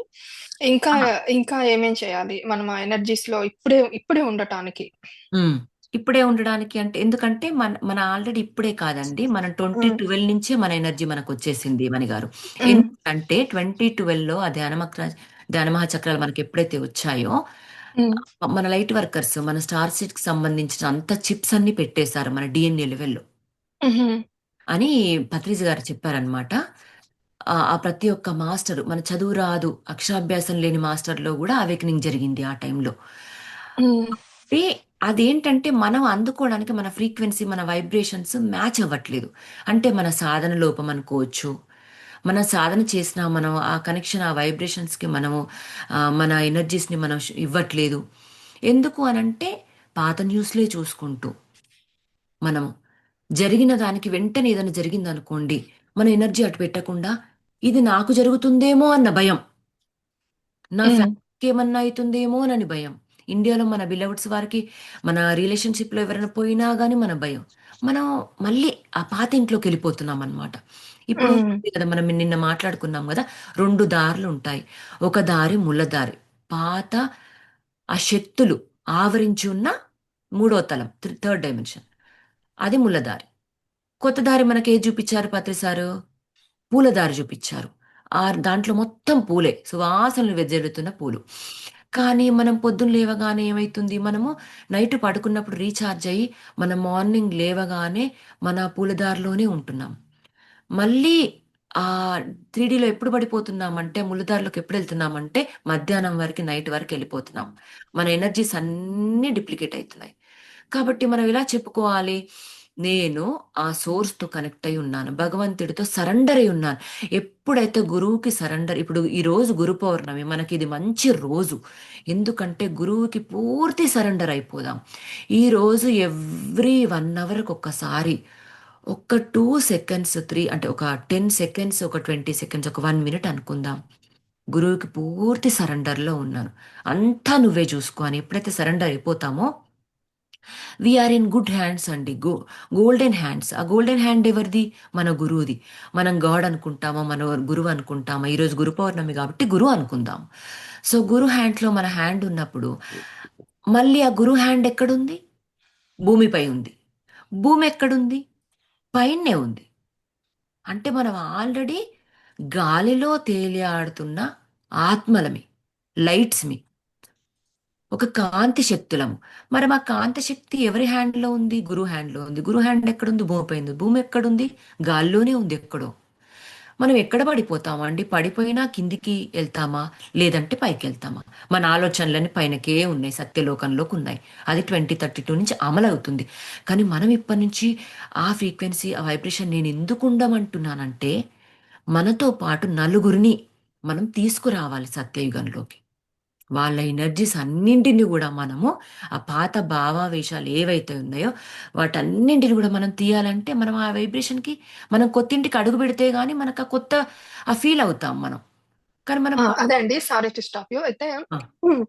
ఇంకా ఇంకా ఏమేం చేయాలి మనం ఎనర్జీస్ లో ఇప్పుడే ఇప్పుడే ఉండటానికి? ఉమ్. ఇప్పుడే ఉండడానికి అంటే ఎందుకంటే మన ఆల్రెడీ ఇప్పుడే కాదండి, మనం ఉమ్, 2012 నుంచే మన ఎనర్జీ మనకు వచ్చేసింది మణి గారు. ఉమ్, ఎందుకంటే 2012లో ఆ ధ్యానమహా చక్రాలు మనకి ఎప్పుడైతే వచ్చాయో, ఉమ్, మన లైట్ వర్కర్స్ మన స్టార్ సీడ్ కి సంబంధించిన అంత చిప్స్ అన్ని పెట్టేశారు మన డిఎన్ఏ లెవెల్లో ఉహు, అని పత్రిజీ గారు చెప్పారనమాట. ఆ ప్రతి ఒక్క మాస్టర్, మన చదువు రాదు అక్షరాభ్యాసం లేని మాస్టర్లో కూడా అవేకనింగ్ జరిగింది ఆ టైంలో. ఉమ్, అంటే అదేంటంటే మనం అందుకోవడానికి మన ఫ్రీక్వెన్సీ, మన వైబ్రేషన్స్ మ్యాచ్ అవ్వట్లేదు. అంటే మన సాధన లోపం అనుకోవచ్చు. మన సాధన చేసిన మనం ఆ కనెక్షన్, ఆ వైబ్రేషన్స్కి మనము మన ఎనర్జీస్ని మనం ఇవ్వట్లేదు. ఎందుకు అనంటే పాత న్యూస్లే చూసుకుంటూ మనము జరిగిన దానికి వెంటనే ఏదైనా జరిగిందనుకోండి, మన ఎనర్జీ అటు పెట్టకుండా ఇది నాకు జరుగుతుందేమో అన్న భయం, నా ఉమ్, ఫ్యామిలీకి ఏమన్నా అవుతుందేమోనని భయం, ఇండియాలో మన బిలవర్డ్స్ వారికి, మన రిలేషన్షిప్లో ఎవరైనా పోయినా కానీ మన భయం. మనం మళ్ళీ ఆ పాత ఇంట్లోకి వెళ్ళిపోతున్నాం అనమాట. ఇప్పుడు ఉమ్, కదా మనం నిన్న మాట్లాడుకున్నాం కదా, రెండు దారులు ఉంటాయి. ఒక దారి ముళ్ళదారి, పాత ఆ శక్తులు ఆవరించి ఉన్న మూడో తలం, థర్డ్ డైమెన్షన్, అది ముళ్ళదారి. కొత్త దారి మనకి ఏది చూపించారు పత్రిసారు? పూలదారి చూపించారు. దాంట్లో మొత్తం పూలే, సువాసనలు వెదజల్లుతున్న పూలు. కానీ మనం పొద్దున్న లేవగానే ఏమైతుంది, మనము నైట్ పడుకున్నప్పుడు రీఛార్జ్ అయ్యి మనం మార్నింగ్ లేవగానే మన పూలదారిలోనే ఉంటున్నాం. మళ్ళీ ఆ 3Dలో ఎప్పుడు పడిపోతున్నామంటే, ముళ్ళదారిలోకి ఎప్పుడు వెళ్తున్నామంటే మధ్యాహ్నం వరకు, నైట్ వరకు వెళ్ళిపోతున్నాం. మన ఎనర్జీస్ అన్నీ డిప్లికేట్ అవుతున్నాయి. కాబట్టి మనం ఇలా చెప్పుకోవాలి, నేను ఆ సోర్స్తో కనెక్ట్ అయి ఉన్నాను, భగవంతుడితో సరెండర్ అయి ఉన్నాను. ఎప్పుడైతే గురువుకి సరెండర్, ఇప్పుడు ఈ రోజు గురు పౌర్ణమి, మనకి ఇది మంచి రోజు. ఎందుకంటే గురువుకి పూర్తి సరెండర్ అయిపోదాం. ఈ రోజు ఎవ్రీ 1 అవర్కి ఒక్కసారి, ఒక 2 సెకండ్స్, అంటే ఒక 10 సెకండ్స్, ఒక 20 సెకండ్స్, ఒక 1 మినిట్ అనుకుందాం, గురువుకి పూర్తి సరెండర్లో ఉన్నాను, అంతా నువ్వే చూసుకో అని ఎప్పుడైతే సరెండర్ అయిపోతామో, వీఆర్ ఇన్ గుడ్ హ్యాండ్స్ అండి. Golden hands. ఆ గోల్డెన్ హ్యాండ్ ఎవరిది? మన గురువుది. మనం గాడ్ అనుకుంటామా, మన గురువు అనుకుంటామా? ఈరోజు గురు పౌర్ణమి కాబట్టి గురువు అనుకుందాం. సో గురు హ్యాండ్లో మన హ్యాండ్ ఉన్నప్పుడు, మళ్ళీ ఆ గురు హ్యాండ్ ఎక్కడుంది? భూమిపై ఉంది. భూమి ఎక్కడుంది? పైనే ఉంది. అంటే మనం ఆల్రెడీ గాలిలో తేలియాడుతున్న ఆత్మలమి, లైట్స్మి, ఒక కాంతి శక్తులము. మరి మా కాంతి శక్తి ఎవరి హ్యాండ్లో ఉంది? గురు హ్యాండ్లో ఉంది. గురు హ్యాండ్ ఎక్కడుంది? భూమిపై ఉంది. భూమి ఎక్కడుంది? గాల్లోనే ఉంది ఎక్కడో. మనం ఎక్కడ పడిపోతామా అండి? పడిపోయినా కిందికి వెళ్తామా, లేదంటే పైకి వెళ్తామా? మన ఆలోచనలన్నీ పైనకే ఉన్నాయి, సత్యలోకంలోకి ఉన్నాయి. అది 2032 నుంచి అమలు అవుతుంది. కానీ మనం ఇప్పటి నుంచి ఆ ఫ్రీక్వెన్సీ, ఆ వైబ్రేషన్ నేను ఎందుకు ఉండమంటున్నానంటే, మనతో పాటు నలుగురిని మనం తీసుకురావాలి సత్యయుగంలోకి. వాళ్ళ ఎనర్జీస్ అన్నింటినీ కూడా మనము, ఆ పాత భావావేశాలు ఏవైతే ఉన్నాయో వాటన్నింటిని కూడా మనం తీయాలంటే, మనం ఆ వైబ్రేషన్కి, మనం కొత్తింటికి అడుగు పెడితే గానీ మనకు ఆ కొత్త ఆ ఫీల్ అవుతాం మనం. కానీ మనం అదే అండి. Sorry to stop you. అయితే ఆ, ఉమ్,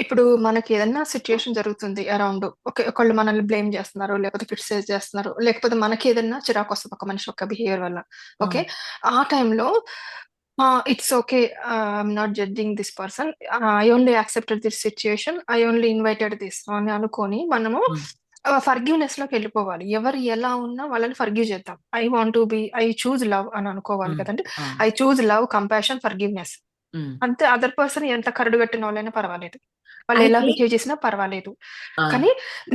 ఇప్పుడు మనకి ఏదన్నా సిచ్యుయేషన్ జరుగుతుంది అరౌండ్. ఓకే, ఒకళ్ళు మనల్ని బ్లేమ్ చేస్తున్నారు, లేకపోతే క్రిటిసైజ్ చేస్తున్నారు, లేకపోతే మనకి ఏదన్నా చిరాకు వస్తుంది ఒక మనిషి యొక్క బిహేవియర్ వల్ల. ఆ, ఓకే, ఆ టైంలో it's okay, I'm not judging this person, I only accepted this situation, I only invited this అని అనుకొని మనము ఆ, ఫర్గివ్నెస్ లోకి వెళ్ళిపోవాలి. ఎవరు ఎలా ఉన్నా వాళ్ళని ఫర్గివ్ చేద్దాం. I want to be, I choose love అని అనుకోవాలి ఉమ్, కదండి. ఆ, I choose love, compassion, forgiveness. Um. అంతే. అదర్ పర్సన్ ఎంత కరడు కట్టిన వాళ్ళైనా పర్వాలేదు, వాళ్ళు ఎలా అయితే బిహేవ్ చేసినా పర్వాలేదు. ఆ, కానీ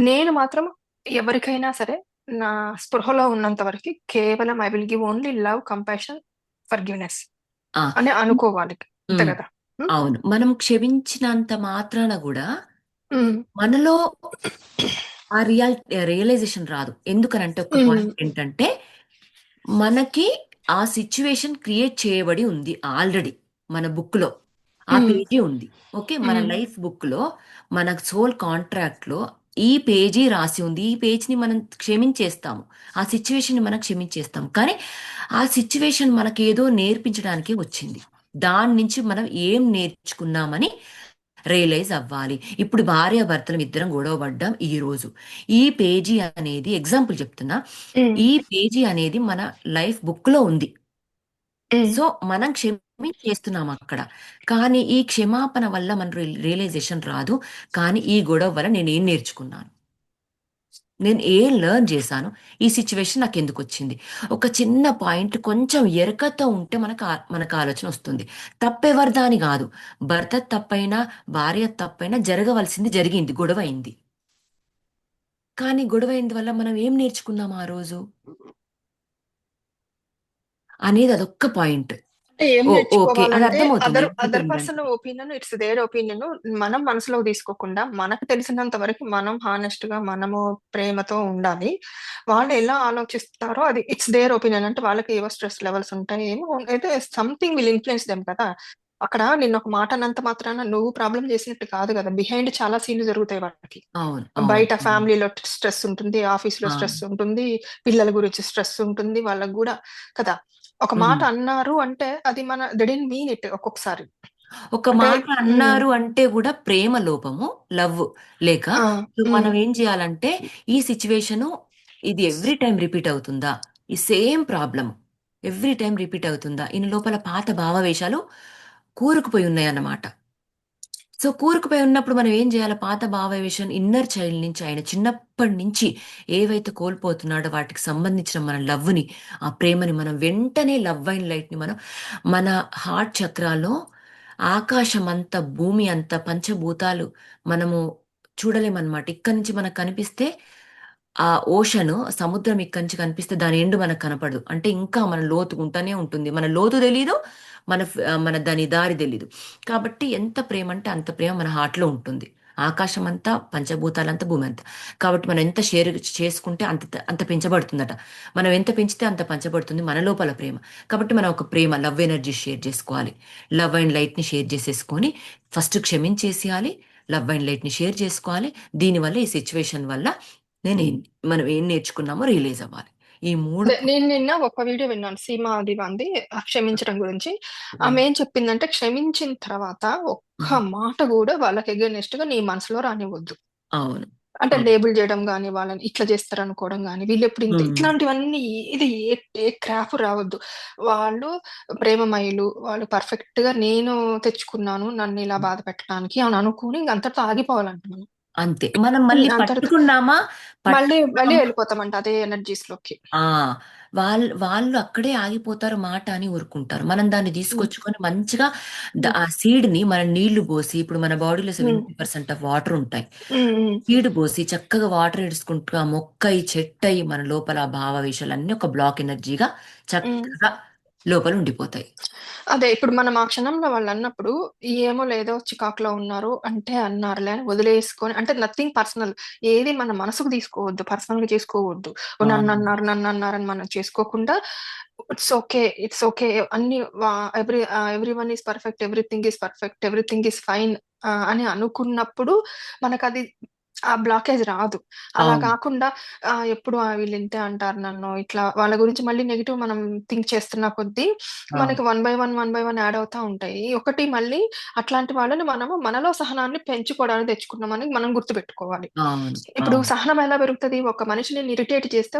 నేను మాత్రం ఎవరికైనా సరే నా స్పృహలో ఉన్నంత వరకు కేవలం I will give only love, compassion, forgiveness ఆ! అని అనుకోవాలి. అంతే హ్మ్. కదా! హ్మ్. అవును. మనం క్షమించినంత మాత్రాన గూడా హ్మ్. మనలో ఆ రియలైజేషన్ రాదు. ఎందుకనంటే ఒక్క హ్మ్. పాయింట్ ఏంటంటే, మనకి ఆ సిట్యుయేషన్ క్రియేట్ చేయబడి ఉంది ఆల్రెడీ మన బుక్‌లో. ఆ హ్మ్. పేజీ ఉంది. ఓకే. మన హ్మ్. లైఫ్ బుక్‌లో, మన సోల్ కాంట్రాక్ట్‌లో ఈ పేజీ రాసి ఉంది. ఈ పేజ్‌ని మనం క్షమించేస్తాము. ఆ సిట్యుయేషన్‌ని మనం క్షమించేస్తాం. కానీ ఆ సిట్యుయేషన్ మనకేదో నేర్పించడానికే వచ్చింది. దాని నుంచి మనం ఏం నేర్చుకున్నామని రియలైజ్ అవ్వాలి. ఇప్పుడు భార్యాభర్తలం ఇద్దరం గొడవ పడ్డాం ఈరోజు. ఈ పేజీ అనేది ఎగ్జాంపుల్ చెప్తున్నా. హ్మ్. ఈ పేజీ అనేది మన లైఫ్ బుక్‌లో ఉంది. హ్మ్. సో, మనం క్షమించేస్తున్నాం అక్కడ. కానీ ఈ క్షమాపణ వల్ల మన రియలైజేషన్ రాదు. కానీ ఈ గొడవ వల్ల నేనేం నేర్చుకున్నాను? నేను ఏం లెర్న్ చేశాను? ఈ సిట్యుయేషన్ నాకెందుకొచ్చింది? ఒక చిన్న పాయింట్ కొంచెం ఎరకతో ఉంటే మనకు ఆలోచన వస్తుంది. తప్పెవరిదాని గాదు. భర్త తప్పైనా, భార్య తప్పైనా జరగవలసింది జరిగింది. గొడవయింది. కానీ గొడవైంది వల్ల మనం ఏం నేర్చుకున్నాం ఆ రోజు? అనేది అదొక్క పాయింట్. అంటే ఏం ఓకే. అది నేర్చుకోవాలంటే అర్థమవుతుంది. అదర్ అదర్ అర్థమవుతుందండి. Person opinion it's their opinion. మనం మనసులోకి తీసుకోకుండా మనకు తెలిసినంత వరకు మనం హానెస్ట్ గా మనము ప్రేమతో ఉండాలి. వాళ్ళు ఎలా ఆలోచిస్తారో అది ఇట్స్ దేర్ ఒపీనియన్. అంటే వాళ్ళకి ఏవో స్ట్రెస్ లెవెల్స్ ఉంటాయి. ఏమో అయితే సంథింగ్ విల్ ఇన్‌ఫ్లూయెన్స్ దెమ్ కదా! అక్కడ నిన్నొక మాట అన్నంత మాత్రాన నువ్వు ప్రాబ్లమ్ చేసినట్టు కాదు కదా! బిహైండ్ చాలా సీన్‌లు జరుగుతాయి వాళ్ళకి. అవును. అవును. బయట అవును. ఫ్యామిలీలో స్ట్రెస్ ఉంటుంది. ఆఫీస్‌లో ఆ! స్ట్రెస్ ఉంటుంది. పిల్లల గురించి స్ట్రెస్ ఉంటుంది. వాళ్ళకి గూడా కదా! ఒక మాట హ్మ్. అన్నారు అంటే అది దే డిడ్న్ట్ మీన్ ఇట్ ఒక్కొక్కసారి. ఒక అంటే మాట హ్మ్. అన్నారు అంటే గూడా ప్రేమ లోపము, లవ్ లేక ఆ! సో, హ్మ్. మనం ఏం జేయాలంటే, ఈ సిట్యుయేషను ఇది ఎవ్రీ టైమ్ రిపీట్ అవుతుందా? ఈ same problem every time repeat అవుతుందా? ఈయన లోపల పాత భావావేశాలు కూరుకుపోయి ఉన్నాయన్నమాట. సో, కూరుకుపోయి ఉన్నప్పుడు మనం ఏం జేయాలి? పాత భావావేశం ఇన్నర్ చైల్డ్ నుంచి ఆయన చిన్నప్పటి నుంచి ఏవైతే కోల్పోతున్నాడో వాటికి సంబంధించిన మన లవ్‌ని, ఆ ప్రేమని మనం వెంటనే లవ్ అండ్ లైట్‌ని మనం మన హార్ట్ చక్రాలో ఆకాశమంత, భూమి అంత పంచభూతాలు మనము చూడలేమనమాట. ఇక్కడి నుంచి మనకు కనిపిస్తే ఆ ఓషను, సముద్రం ఇక్కడి నుంచి కనిపిస్తే దాని ఎండ్ మనకు కనపడదు. అంటే ఇంకా మన లోతుగుంటానే ఉంటుంది. మన లోతు తెలీదు. మన దాని దారి తెలీదు. కాబట్టి ఎంత ప్రేమ అంటే అంత ప్రేమ మన హార్ట్‌లో ఉంటుంది. ఆకాశమంతా, పంచభూతాలంతా, భూమి అంతా. కాబట్టి మనం ఎంత షేర్ చేసుకుంటే అంత పెంచబడుతుందట. మనం ఎంత పెంచితే అంత పంచబడుతుంది మన లోపల ప్రేమ. కాబట్టి మనం ఒక ప్రేమ, లవ్ ఎనర్జీ షేర్ చేసుకోవాలి. లవ్ అండ్ లైట్‌ని షేర్ చేసేసుకొని ఫస్ట్ క్షమించేసేయాలి. లవ్ అండ్ లైట్‌ని షేర్ చేసుకోవాలి. దీనివల్ల ఈ సిట్యుయేషన్ వల్ల నేనేం మనం ఏం నేర్చుకున్నామో రియలైజ్ అవ్వాలి. ఈ 3 నేను నిన్న ఒక వీడియో విన్నాను. సీమా అది వాంది క్షమించడం గురించి. హ్మ్. ఆమె ఏం చెప్పిందంటే క్షమించిన తర్వాత ఒక్క హ్మ్. మాట గూడా వాళ్ళకి ఎగైనెస్ట్‌గా నీ మనసులో రానివ్వద్దు. అవును. అంటే అవును. లేబుల్ జేయడం గాని, వాళ్ళని ఇట్లా జేస్తారనుకోవడం గాని, వీళ్ళెప్పుడు ఇంతే హ్మ్. ఇట్లాంటివన్నీ ఏది ఏ క్రాఫు రావద్దు. వాళ్ళు ప్రేమమయులు. వాళ్ళు పర్ఫెక్ట్‌గా నేను తెచ్చుకున్నాను నన్నిలా బాధ పెట్టడానికి అని అనుకోని ఇంక అంతటితో ఆగిపోవాలంట మనం. అంతే. మనం మళ్ళీ అంతటితో పట్టుకున్నామా? మళ్ళీ పట్టుకున్నామా ఎళ్ళిపోతామంట అదే ఎనర్జీస్‌లోకి. ఆ! వాళ్ళు అక్కడే ఆగిపోతారు మాట అని ఊరుకుంటారు. మనం దాన్ని హ్మ్. తీసుకొచ్చుకొని మంచిగా హ్మ్. ఆ సీడ్‌ని మనం నీళ్లు పోసి ఇప్పుడు మన బాడీలో హ్మ్. 70% ఆఫ్ వాటర్ ఉంటాయి. హ్మ్. హ్మ్. సీడ్ పోసి చక్కగా వాటర్ ఇడుచుకుంటూ ఆ మొక్కయి, చెట్టయి మన లోపల ఆ భావావేశాలన్నీ ఒక బ్లాక్ ఎనర్జీగా హ్మ్. చక్కగా లోపల ఉండిపోతాయి. అదే ఇప్పుడు మనం ఆ క్షణంలో వాళ్ళన్నప్పుడు, ఏమో లేదో చికాకులో ఉన్నారు అంటే అన్నారులే అని వదిలేసుకొని అంటే నథింగ్ పర్సనల్. ఏది మన మనసుకు తీసుకోవద్దు. పర్సనల్‌గా చేసుకోవద్దు. ఆ! నన్నన్నారని మనం చేసుకోకుండా ఇట్స్ ఓకే. It's okay. అన్ని everyone is perfect. Everything is perfect. Everything is fine అని అనుకున్నప్పుడు మనకది ఆ బ్లాకేజ్ రాదు. అలా అవును. కాకుండా ఎప్పుడు వీళ్ళింతే అంటారు నన్ను. ఇట్లా వాళ్ళ గురించి మళ్ళీ నెగెటివ్ మనం థింక్ చేస్తున్న కొద్దీ అవును. మనకి వన్ బై వన్ యాడ్ అవుతా ఉంటాయి. ఒకటి మళ్ళీ అట్లాంటి వాళ్ళని మనము మనలో సహనాన్ని పెంచుకోవడానికి తెచ్చుకున్నామని మనం గుర్తుపెట్టుకోవాలి. అవును. ఇప్పుడు అవును. సహనం ఎలా పెరుగుతది? ఒక మనిషిని ఇరిటేట్ చేస్తే,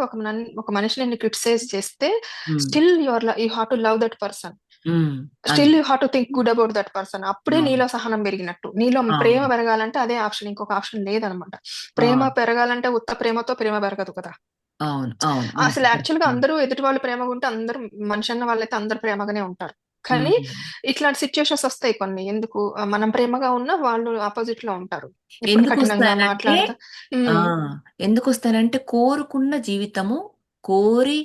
ఒక మనిషిని క్రిటిసైజ్ చేస్తే హ్మ్. Still you have to love that person. హ్మ్. స్టిల్ అంతే. You have to think good about that person. అప్పుడే అవును. నీలో సహనం పెరిగినట్టు. నీలో ప్రేమ అవును. పెరగాలంటే అదే ఆప్షన్. ఇంకొక ఆప్షన్ లేదనమాట. ఆ! ప్రేమ పెరగాలంటే ఉత్త ప్రేమతో ప్రేమ పెరగదు కదా! అవును. అవును. అసలు మంచిగా యాక్చువల్‌గా చెప్పారు. అందరూ ఎదుటి వాళ్ళు ప్రేమగుంటే అందరూ మనిషన్న వాళ్ళైతే అందరూ ప్రేమగానే ఉంటారు. కానీ ఉమ్. ఇట్లాంటి సిచ్యుయేషన్స్ వస్తాయి కొన్ని. ఎందుకు మనం ప్రేమగా ఉన్నా వాళ్ళు ఆపోజిట్ లో ఉంటారు. ఇప్పుడు ఎందుకు కఠినంగా వస్తానంటే మాట్లాడతా. ఆ ఉమ్, ఎందుకు వస్తానంటే కోరుకున్న జీవితము కోరి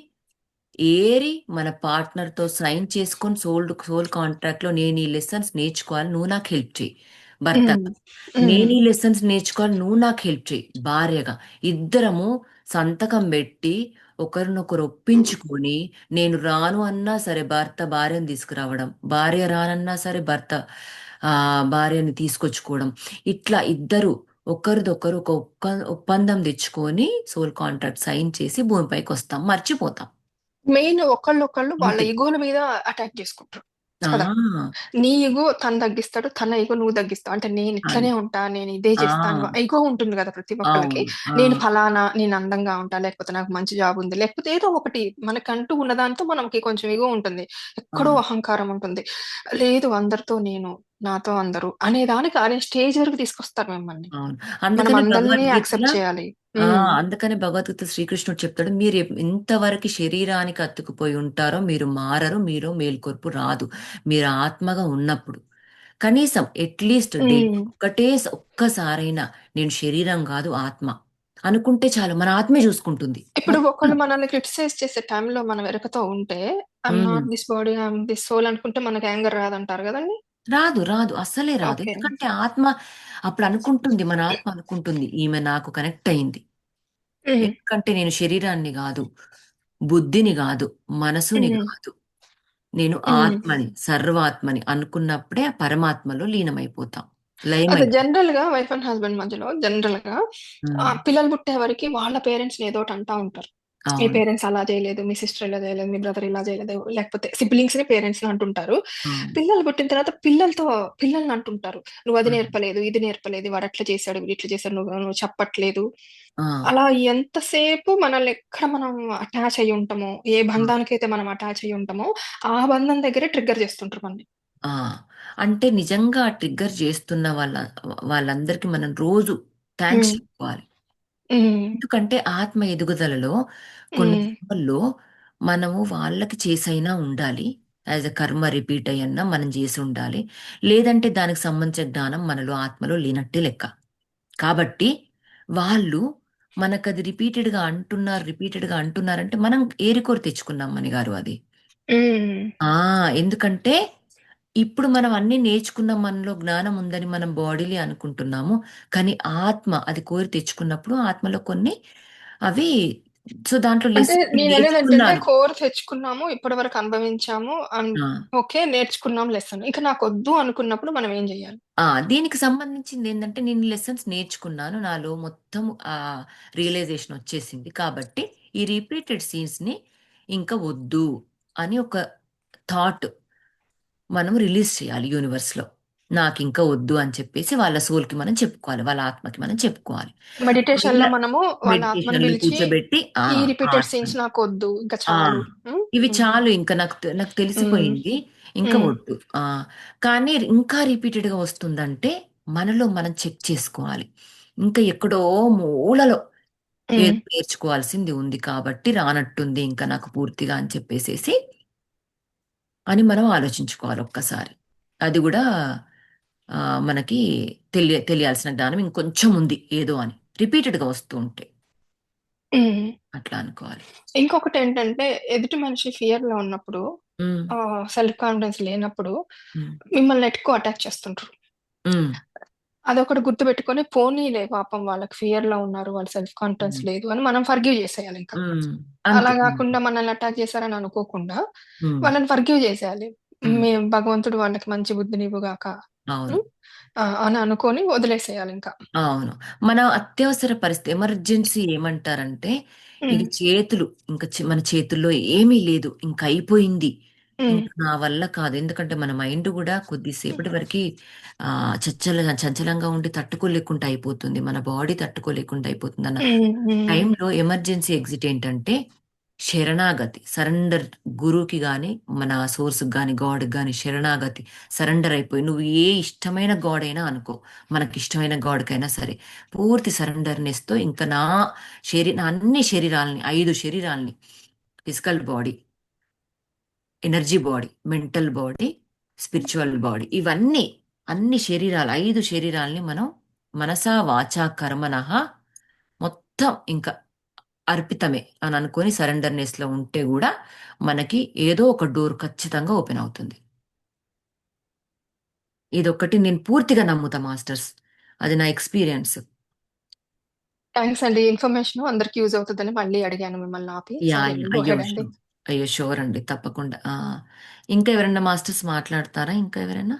ఏరి మన పార్ట్నర్తో సైన్ చేసుకొని సోల్ కాంట్రాక్ట్ లో నేను ఈ లెసన్స్ నేర్చుకోవాలి నువ్వు నాకు హెల్ప్ చేయి ఉమ్, భర్తగా, ఉమ్. నేను ఈ లెసన్స్ నేర్చుకోవాలి నువ్వు నాకు హెల్ప్ చేయి భార్యగా, ఇద్దరము సంతకం పెట్టి ఒకరినొకరు ఒప్పించుకొని నేను రాను అన్నా సరే భర్త భార్యను తీసుకురావడం, భార్య రానన్నా సరే భర్త భార్యని తీసుకొచ్చుకోవడం, ఇట్లా ఇద్దరు ఒకరిదొకరు ఒక ఒప్పందం తెచ్చుకొని సోల్ కాంట్రాక్ట్ సైన్ చేసి భూమిపైకి వస్తాం, మర్చిపోతాం మెయిన్ ఒకళ్ళొకళ్ళు వాళ్ళ అంతే. ఈగోల మీద అటాక్ చేసుకుంటారు కదా. ఆ నీ ఈగో తను తగ్గిస్తాడు, తన ఈగో నువ్వు తగ్గిస్తావు. అంటే నేను అది ఇట్లనే ఉంటా, నేను ఇదే ఆ చేస్తాను, ఈగో ఉంటుంది కదా ప్రతి ఒక్కళ్ళకి. అవును నేను ఫలానా, నేను అందంగా ఉంటా, లేకపోతే నాకు మంచి జాబ్ ఉంది, లేకపోతే ఏదో ఒకటి మనకంటూ ఉన్నదాంతో మనకి కొంచెం ఈగో ఉంటుంది, ఆ ఎక్కడో అహంకారం ఉంటుంది. లేదు అందరితో నేను, నాతో అందరూ అనే దానికి అనే స్టేజ్ వరకు తీసుకొస్తారు మిమ్మల్ని. అవును. మనం అందుకని అందరినీ భగవద్గీతలో యాక్సెప్ట్ చేయాలి. ఆ ఉమ్, అందుకని భగవద్గీత శ్రీకృష్ణుడు చెప్తాడు, మీరు ఎంతవరకు శరీరానికి అతుకుపోయి ఉంటారో మీరు మారరు, మీరు మేల్కొల్పు రాదు, మీరు ఆత్మగా ఉన్నప్పుడు. కనీసం అట్లీస్ట్ డే ఉమ్. ఒక్కసారైనా నేను శరీరం కాదు ఆత్మ అనుకుంటే చాలు, మన ఆత్మే చూసుకుంటుంది ఇప్పుడు మొత్తం. ఒకళ్ళు మనల్ని క్రిటిసైజ్ చేసే టైంలో మనం వెరకతో ఉంటే, I'm um. Not this body, I'm this soul అనుకుంటే మనకి యాంగర్ రాదంటారు కదండి. రాదు రాదు అస్సలే రాదు, ఓకే. ఎందుకంటే ఆత్మ అప్పుడు అనుకుంటుంది, మన ఆత్మ అనుకుంటుంది ఈమె నాకు కనెక్ట్ అయింది, హ్మ్. ఎందుకంటే నేను శరీరాన్ని కాదు, బుద్ధిని కాదు, మనసుని హ్మ్. కాదు, నేను హ్మ్. ఆత్మని సర్వాత్మని అనుకున్నప్పుడే ఆ పరమాత్మలో లీనమైపోతాం, అదే లయమైపోతాం. జనరల్ గా వైఫ్ అండ్ హస్బెండ్ మధ్యలో జనరల్ గా ఉమ్, పిల్లలు పుట్టే వరకు వాళ్ళ పేరెంట్స్ ఏదో ఒకటి అంటా ఉంటారు. మీ అవును పేరెంట్స్ అలా చేయలేదు, మీ సిస్టర్ ఇలా చేయలేదు, మీ బ్రదర్ ఇలా చేయలేదు, లేకపోతే సిబ్లింగ్స్ ని పేరెంట్స్ ని అంటుంటారు. అవును. పిల్లలు పుట్టిన తర్వాత పిల్లలతో పిల్లల్ని అంటుంటారు. నువ్వు అది ఉమ్, నేర్పలేదు, ఇది నేర్పలేదు, వాడు అట్లా చేశాడు, వీడు ఇట్లా చేశాడు, నువ్వు చెప్పట్లేదు. ఆ, అలా ఎంతసేపు మనల్ని ఎక్కడ మనం అటాచ్ అయ్యి ఉంటామో, ఏ ఆ, బంధానికైతే మనం అటాచ్ అయ్యి ఉంటామో, ఆ బంధం దగ్గరే ట్రిగ్గర్ చేస్తుంటారు మనల్ని. ఆ. అంటే నిజంగా ట్రిగ్గర్ చేస్తున్న వాళ్ళందరికీ మనం రోజు థ్యాంక్స్ హ్మ్. చెప్పుకోవాలి, హ్మ్. ఎందుకంటే ఆత్మ ఎదుగుదలలో కొన్ని హ్మ్. జన్మల్లో మనము వాళ్ళకి చేసైనా ఉండాలి, యాజ్ అ కర్మ రిపీట్ అయ్యన్నా మనం చేసి ఉండాలి, లేదంటే దానికి సంబంధించిన జ్ఞానం మనలో ఆత్మలో లేనట్టే లెక్క. కాబట్టి వాళ్ళు మనకు అది రిపీటెడ్గా అంటున్నారంటే మనం ఏరికోరి తెచ్చుకున్నాం మని గారు అది. హ్మ్. ఆ ఎందుకంటే ఇప్పుడు మనం అన్ని నేర్చుకున్న మనలో జ్ఞానం ఉందని మనం బాడీలీ అనుకుంటున్నాము, కానీ ఆత్మ అది కోరి తెచ్చుకున్నప్పుడు ఆత్మలో కొన్ని అవి, సో దాంట్లో అంటే లెసన్ నేననేదేంటంటే నేర్చుకున్నాను. కోర్ తెచ్చుకున్నాము, ఇప్పటివరకు అనుభవించాము. ఆ, ఓకే. నేర్చుకున్నాం లెసన్. ఇక నాకొద్దు అనుకున్నప్పుడు మనం ఏం జేయాలి? దీనికి సంబంధించింది ఏంటంటే నేను లెసన్స్ నేర్చుకున్నాను, నాలో మొత్తం ఆ రియలైజేషన్ వచ్చేసింది కాబట్టి ఈ రిపీటెడ్ సీన్స్ ని ఇంకా వద్దు అని ఒక థాట్ మనం రిలీజ్ చేయాలి యూనివర్స్ లో, నాకు ఇంకా వద్దు అని చెప్పేసి వాళ్ళ సోల్ కి మనం చెప్పుకోవాలి, వాళ్ళ ఆత్మకి మనం చెప్పుకోవాలి. ఒకవేళ మెడిటేషన్‌లో మనము వాళ్ళ ఆత్మని మెడిటేషన్ లో పిలిచి, కూర్చోబెట్టి ఈ రిపీటెడ్ సీన్స్ ఆత్మని నాకొద్దు. ఇంక ఆ చాలు. హ్మ్. ఇవి హ్మ్. చాలు ఇంకా నాకు హ్మ్. తెలిసిపోయింది, ఇంకా హ్మ్. వద్దు. కానీ ఇంకా రిపీటెడ్ గా వస్తుందంటే మనలో మనం చెక్ చేసుకోవాలి, ఇంకా ఎక్కడో మూలలో హ్మ్. ఏదో నేర్చుకోవాల్సింది ఉంది కాబట్టి రానట్టుంది ఇంకా నాకు పూర్తిగా అని చెప్పేసేసి అని మనం ఆలోచించుకోవాలి ఒక్కసారి. అది కూడా ఆ, మనకి తెలియాల్సిన జ్ఞానం ఇంకొంచెం ఉంది ఏదో అని రిపీటెడ్గా వస్తూ ఉంటే హ్మ్. అట్లా అనుకోవాలి. ఇంకొకటేంటంటే ఎదుటి మనిషి ఫియర్‌లో ఉన్నప్పుడు, ఉమ్, సెల్ఫ్ కాన్ఫిడెన్స్ లేనప్పుడు ఉమ్, మిమ్మల్ని ఎక్కువ అటాక్ చేస్తుంటారు. ఉమ్, అదొకటి గుర్తుపెట్టుకొని, పోనీలే పాపం వాళ్ళకి ఫియర్‌లో ఉన్నారు, వాళ్ళ సెల్ఫ్ కాన్ఫిడెన్స్ ఉమ్, లేదు అని మనం ఫర్‌గివ్ చేసేయాలింక. ఉమ్, అలా అంతే అంతే. గాకుండా మనల్ని అటాక్ చేశారని అనుకోకుండా, ఉమ్, వాళ్ళని ఫర్‌గివ్ చేసేయాలి. ఉమ్, భగవంతుడు వాళ్ళకి మంచి బుద్ధినివ్వుగాక. అవును హ్మ్. అని అనుకోని వదిలేసేయాలింక. అవును. మన అత్యవసర పరిస్థితి ఎమర్జెన్సీ ఏమంటారంటే ఇక హ్మ్. చేతులు ఇంకా మన చేతుల్లో ఏమీ లేదు ఇంకా అయిపోయింది, హ్మ్. ఇంకా నా వల్ల కాదు, ఎందుకంటే మన మైండ్ కూడా కొద్దిసేపటి వరకు చంచలంగా ఉండి తట్టుకోలేకుండా అయిపోతుంది, మన బాడీ తట్టుకోలేకుండా అయిపోతుంది అన్న హ్మ్. హ్మ్. టైంలో ఎమర్జెన్సీ ఎగ్జిట్ ఏంటంటే శరణాగతి, సరెండర్, గురువుకి గాని మన సోర్స్కి గాని గాడ్కి గాని శరణాగతి, సరెండర్ అయిపోయి నువ్వు ఏ ఇష్టమైన గాడ్ అయినా అనుకో, మనకి ఇష్టమైన గాడ్కైనా సరే పూర్తి సరెండర్నెస్ తో ఇంకా నా అన్ని శరీరాలని 5 శరీరాలని, physical body, energy body, mental body, spiritual body, ఇవన్నీ అన్ని శరీరాలు, 5 శరీరాల్ని మనం మనసా వాచా కర్మనః మొత్తం ఇంకా అర్పితమే అని అనుకొని సరెండర్నెస్ లో ఉంటే కూడా మనకి ఏదో ఒక డోర్ ఖచ్చితంగా ఓపెన్ అవుతుంది. ఇదొక్కటి నేను పూర్తిగా నమ్ముతా మాస్టర్స్. అది నా ఎక్స్పీరియన్స్. థ్యాంక్స్ అండి. ఇన్ఫర్మేషన్ అందరికి యూజ్ అవుతుందని మళ్ళీ అడిగాను మిమ్మల్ని ఆపి. యా సారీ యా, గో అయ్యో హెడ్ అండి. షూర్. అయ్యో షూర్ అండి, తప్పకుండా. ఇంకా ఎవరైనా మాస్టర్స్ మాట్లాడతారా? ఇంకా ఎవరైనా?